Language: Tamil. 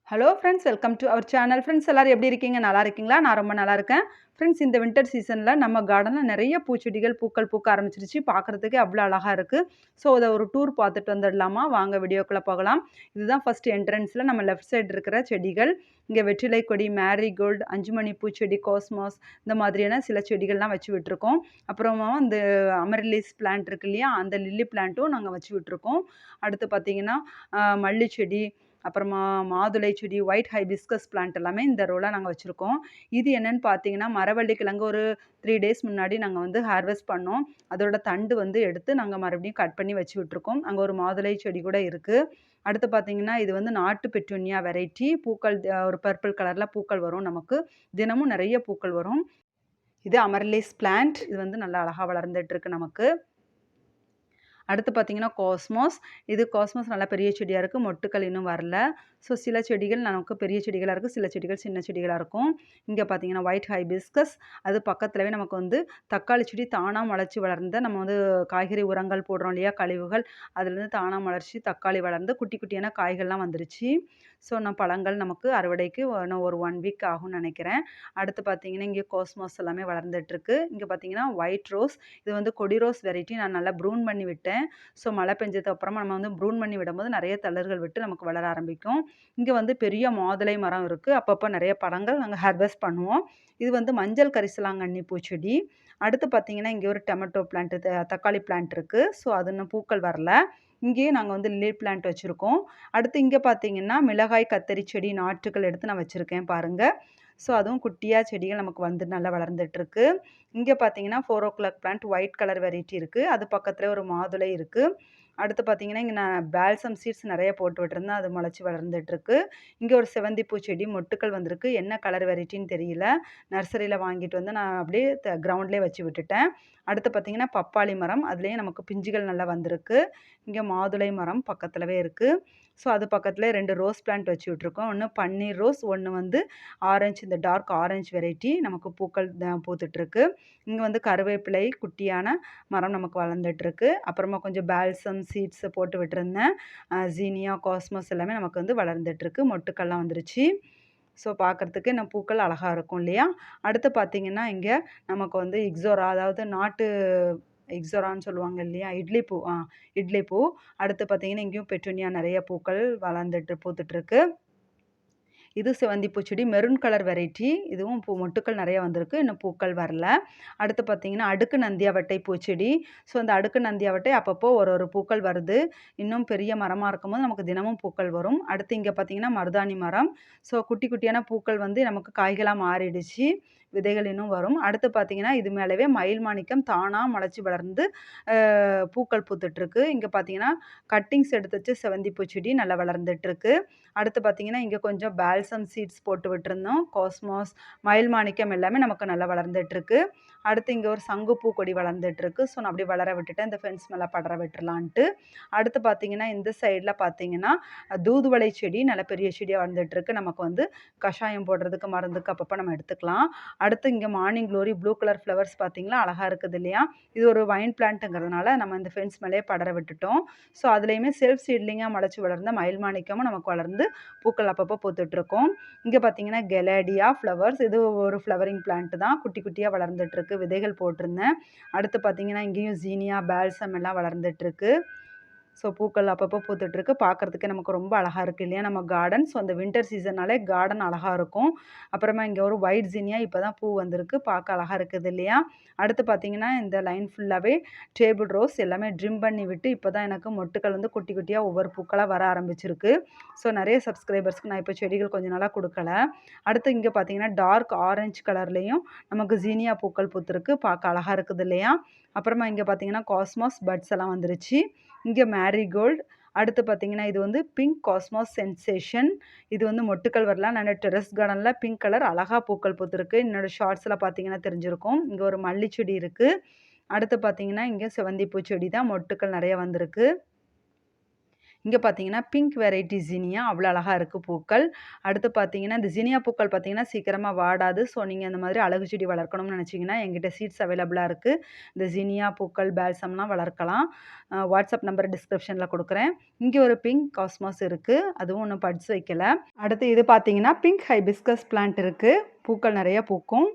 Hello friends, welcome to our channel. Friends எல்லாரும் எப்படி இருக்கீங்க? நல்லா இருக்கீங்களா? நான் ரொம்ப நல்லா இருக்கேன். ஃப்ரெண்ட்ஸ், இந்த வின்டர் சீசனில் நம்ம கார்டனில் நிறைய பூச்செடிகள் பூக்கள் பூக்க ஆரம்பிச்சிருச்சு. பார்க்குறதுக்கே அவ்வளோ அழகாக இருக்குது. ஸோ அதை ஒரு டூர் பார்த்துட்டு வந்துடலாமா? வாங்க வீடியோக்குள்ளே போகலாம். இதுதான் ஃபர்ஸ்ட் என்ட்ரன்ஸில் நம்ம லெஃப்ட் சைடு இருக்கிற செடிகள். இங்கே வெற்றிலை கொடி, மேரிகோல்டு, அஞ்சுமணி பூச்செடி, காஸ்மாஸ் இந்த மாதிரியான சில செடிகள்லாம் வச்சு விட்டுருக்கோம். அப்புறமா இந்த அமரிலிஸ் பிளான்ட் இருக்கு இல்லையா, அந்த லில்லி பிளான்ட்டும் நாங்கள் வச்சு விட்டுருக்கோம். அடுத்து பார்த்தீங்கன்னா மல்லி செடி, அப்புறமா மாதுளை செடி, ஒயிட் ஹைபிஸ்கஸ் பிளான்ட் எல்லாமே இந்த ரோல நாங்க வச்சிருக்கோம். இது என்னன்னு பார்த்தீங்கன்னா, மரவள்ளி கிழங்கு ஒரு 3 டேஸ் முன்னாடி நாங்க வந்து ஹார்வெஸ்ட் பண்ணோம். அதோட தண்டு வந்து எடுத்து நாங்க மறுபடியும் கட் பண்ணி வச்சு விட்டுருக்கோம். அங்க ஒரு மாதுளை செடி கூட இருக்கு. அடுத்து பார்த்தீங்கன்னா, இது வந்து நாட்டு பெட்டூனியா வெரைட்டி. பூக்கள் ஒரு பர்பிள் கலர்ல பூக்கள் வரும் நமக்கு. தினமும் நெறைய பூக்கள் வரும். இது அமர்லிஸ் பிளான்ட். இது வந்து நல்லா அழகா வளர்ந்துட்டு இருக்கு நமக்கு. அடுத்து பார்த்தீங்கன்னா காஸ்மாஸ். இது காஸ்மாஸ் நல்லா பெரிய செடியா இருக்கு. மொட்டுக்கள் இன்னும் வரல. ஸோ சில செடிகள் நமக்கு பெரிய செடிகளா இருக்கு. சில செடிகள் சின்ன செடிகளா இருக்கும். இங்க பார்த்தீங்கன்னா ஒயிட் ஹைபிஸ்கஸ். அது பக்கத்துலவே நமக்கு வந்து தக்காளி செடி தானா முளைச்சு வளர்ந்த நம்ம வந்து காய்கறி உரங்கள் போடுறோம் இல்லையா? கழிவுகள். அதுலேருந்து தானா முளைச்சு தக்காளி வளர்ந்து குட்டி குட்டியான காய்கள்லாம் வந்துருச்சு. ஸோ பழங்கள் நமக்கு அறுவடைக்கு இன்னும் ஒரு 1 வீக் ஆகும்னு நினைக்கிறேன். அடுத்து பார்த்தீங்கன்னா, இங்கே காஸ்மாஸ் எல்லாமே வளர்ந்துட்டுருக்கு. இங்க பார்த்தீங்கன்னா ஒயிட் ரோஸ். இது வந்து கொடி ரோஸ் வெரைட்டி. நான் நல்லா ப்ரூன் பண்ணி விட்டேன். ஸோ மழை பெஞ்சதுக்கு அப்புறமா நம்ம வந்து ப்ரூன் பண்ணி விடும்போது நெறைய தளிர்கள் விட்டு நமக்கு வளர ஆரம்பிக்கும். இங்க வந்து பெரிய மாதுளை மரம் இருக்கு. அப்பப்ப நெறைய பழங்கள் நாங்க ஹார்வெஸ்ட் பண்ணுவோம். இது வந்து மஞ்சள் கரிசலாங்கண்ணி பூச்செடி. அடுத்து பார்த்தீங்கன்னா, இங்க ஒரு டொமேட்டோ பிளான்ட் தக்காளி பிளான்ட் இருக்கு. ஸோ அது இன்னும் பூக்கள் வரல. இங்கேயே நாங்க வந்து லில்லி பிளான்ட் வச்சிருக்கோம். அடுத்து இங்க பார்த்தீங்கன்னா, மிளகாய், கத்தரி செடி நாற்றுகள் எடுத்து நான் வச்சிருக்கேன் பாருங்க. ஸோ அதுவும் குட்டியா செடிகள் நமக்கு வந்து நல்லா வளர்ந்துட்டுருக்கு. இங்க பார்த்தீங்கன்னா, 4 o'clock plant white colour variety இருக்கு. அது பக்கத்துல ஒரு மாதுளை இருக்கு. அடுத்து பார்த்தீங்கன்னா, இங்க நான் பால்சம் சீட்ஸ் நெறைய போட்டு விட்டுருந்தேன். அது முளைச்சு வளர்ந்துட்டுருக்கு. இங்க ஒரு செவந்தி பூச்செடி மொட்டுக்கள் வந்திருக்கு. என்ன கலர் வெரைட்டின்னு தெரியல. நர்சரியில வாங்கிட்டு வந்து நான் அப்படியே கிரவுண்ட்லயே வச்சு விட்டுட்டேன். அடுத்து பார்த்தீங்கன்னா, பப்பாளி மரம். அதுலயும் நமக்கு பிஞ்சுகள் நல்லா வந்திருக்கு. இங்க மாதுளை மரம் பக்கத்துலவே இருக்கு. ஸோ அது பக்கத்துல 2 ரோஸ் பிளான்ட் வச்சு விட்டுருக்கோம். ஒண்ணு பன்னீர் ரோஸ், ஒண்ணு வந்து ஆரஞ்சு, இந்த டார்க் ஆரஞ்சு வெரைட்டி நமக்கு பூக்கள் பூத்துட்ருக்கு. இங்க வந்து கருவேப்பிலை குட்டியான மரம் நமக்கு வளர்ந்துட்டுருக்கு. அப்புறமா கொஞ்சம் பால்சம் சீட்ஸ் போட்டு விட்டுருந்தேன். ஜீனியா, காஸ்மாஸ் எல்லாமே நமக்கு வந்து வளர்ந்துட்டுருக்கு. மொட்டுக்கள்லாம் வந்துருச்சு. ஸோ பார்க்கறதுக்கு இந்த பூக்கள் அழகா இருக்கும் இல்லையா? அடுத்து பார்த்தீங்கன்னா, இங்க நமக்கு வந்து இக்ஸோரா, அதாவது நாட்டு இக்ஸோரான்னு சொல்லுவாங்க இல்லையா? இட்லி பூ. இட்லி பூ. அடுத்து பார்த்தீங்கன்னா, இங்கேயும் பெட்டூனியா நெறைய பூக்கள் பூத்துட்ருக்கு. இது செவந்தி பூச்செடி மெரூன் கலர் வெரைட்டி. இதுவும் மொட்டுக்கள் நெறைய வந்திருக்கு. இன்னும் பூக்கள் வரல. அடுத்து பார்த்தீங்கன்னா, அடுக்கு நந்தியாவட்டை பூச்செடி. ஸோ அந்த அடுக்கு நந்தியாவட்டை அப்பப்போ ஒரு ஒரு பூக்கள் வருது. இன்னும் பெரிய மரமா இருக்கும்போது நமக்கு தினமும் பூக்கள் வரும். அடுத்து இங்க பார்த்தீங்கன்னா, மருதாணி மரம். ஸோ குட்டி குட்டியான பூக்கள் வந்து நமக்கு காய்களா மாறிடுச்சு. விதைகள் இன்னும் வரும். அடுத்து பார்த்தீங்கன்னா, இது மேலவே மயில் மாணிக்கம் தானா முளைச்சு வளர்ந்து பூக்கள் பூத்துட்ருக்கு. இங்க பார்த்தீங்கன்னா, கட்டிங்ஸ் எடுத்து வச்ச செவந்தி பூச்செடி நல்லா வளர்ந்துட்டுருக்கு. அடுத்து பார்த்தீங்கன்னா, இங்க கொஞ்சம் பால்சம் சீட்ஸ் போட்டு விட்டுருந்தோம். காஸ்மாஸ், மயில் மாணிக்கம் எல்லாமே நமக்கு நல்லா வளர்ந்துட்டுருக்கு. அடுத்து இங்க ஒரு சங்குப்பூ கொடி வளர்ந்துட்டுருக்கு. ஸோ நான் அப்படியே வளர விட்டுட்டேன். இந்த ஃபென்ஸ் மேல படர விட்டுறலான்ட்டு. அடுத்து பார்த்தீங்கன்னா, இந்த சைடுல பார்த்தீங்கன்னா, தூதுவளை செடி நல்ல பெரிய செடியா வளர்ந்துட்டுருக்கு. நமக்கு வந்து கஷாயம் போடுறதுக்கு, மருந்துக்கு அப்பப்ப நம்ம எடுத்துக்கலாம். அடுத்து இங்க morning glory blue colour flowers பார்த்தீங்களா? அழகா இருக்குது இல்லையா? இது ஒரு வைன் பிளான்ட்ங்கிறதுனால நம்ம இந்த ஃபென்ஸ் மேலயே படர விட்டுட்டோம். ஸோ அதுலயுமே செல்ஃப் சீட்லிங்கா முளைச்சு வளர்ந்த மயில் மாணிக்கமும் நமக்கு வளர்ந்து பூக்கள் அப்பப்போ பூத்துட்ருக்கும். இங்க பார்த்தீங்கன்னா, கெலேடியா ஃப்ளவர்ஸ். இது ஒரு ஃப்ளவரிங் பிளான்ட் தான். குட்டி குட்டியா வளர்ந்துட்டுருக்கு. விதைகள் போட்டிருந்தேன். அடுத்து பார்த்தீங்கன்னா, இங்கேயும் ஜீனியா, பால்சம் எல்லாம் வளர்ந்துட்டுருக்கு. ஸோ பூக்கள் அப்பப்போ பூத்துட்ருக்கு. பார்க்கறதுக்கே நமக்கு ரொம்ப அழகா இருக்கு இல்லையா? நம்ம கார்டன். ஸோ அந்த வின்டர் சீசன்னாலே கார்டன் அழகா இருக்கும். அப்புறமா இங்க ஒரு ஒயிட் ஜீனியா இப்ப தான் பூ வந்திருக்கு. பார்க்க அழகா இருக்குது இல்லையா? அடுத்து பார்த்தீங்கன்னா, இந்த லைன் ஃபுல்லாவே டேபிள் ரோஸ் எல்லாமே ட்ரிம் பண்ணி விட்டு இப்ப தான் எனக்கு மொட்டுக்கள் வந்து குட்டி குட்டியா ஒவ்வொரு பூக்களா வர ஆரம்பிச்சிருக்கு. ஸோ நெறைய சப்ஸ்கிரைபர்ஸ்க்கு நான் இப்ப செடிகள் கொஞ்ச நாளா குடுக்கல. அடுத்து இங்க பார்த்தீங்கன்னா, டார்க் ஆரஞ்சு கலர்லயும் நமக்கு ஜீனியா பூக்கள் பூத்திருக்கு. பார்க்க அழகா இருக்குது இல்லையா? அப்புறமா இங்க பார்த்தீங்கன்னா, காஸ்மாஸ் பட்ஸ் எல்லாம் வந்துருச்சு. இங்க மேரிகோல்டு. அடுத்து பார்த்தீங்கன்னா, இது வந்து பிங்க் காஸ்மாஸ் சென்சேஷன். இது வந்து மொட்டுக்கள் வரல. நான் டெரஸ் கார்டன்ல பிங்க் கலர் அழகா பூக்கள் பூத்திருக்கு. என்னோட ஷார்ட்ஸ்ல பார்த்தீங்கன்னா தெரிஞ்சிருக்கும். இங்க ஒரு மல்லி செடி இருக்கு. அடுத்து பார்த்தீங்கன்னா, இங்க செவந்தி பூ செடி தான் மொட்டுக்கள் நெறைய வந்திருக்கு. இங்க பார்த்தீங்கன்னா, பிங்க் வெரைட்டி ஜீனியா அவ்வளோ அழகா இருக்கு பூக்கள். அடுத்து பார்த்தீங்கன்னா, இந்த ஜீனியா பூக்கள் பார்த்தீங்கன்னா, சீக்கிரமா வாடாது. ஸோ, நீங்க இந்த மாதிரி அழகு செடி வளர்க்கணும்னு நெனச்சீங்கன்னா, என்கிட்ட சீட்ஸ் அவைலபிளா இருக்கு. இந்த ஜீனியா பூக்கள், பால்சம்லாம் வளர்க்கலாம். வாட்ஸ்அப் நம்பர் டிஸ்கிரிப்ஷன்ல குடுக்குறேன். இங்க ஒரு பிங்க் காஸ்மாஸ் இருக்கு. அதுவும் இன்னும் பட்ஸ் வைக்கல. அடுத்து இது பார்த்தீங்கன்னா, பிங்க் ஹைபிஸ்கஸ் பிளான்ட் இருக்கு. பூக்கள் நெறைய பூக்கும்.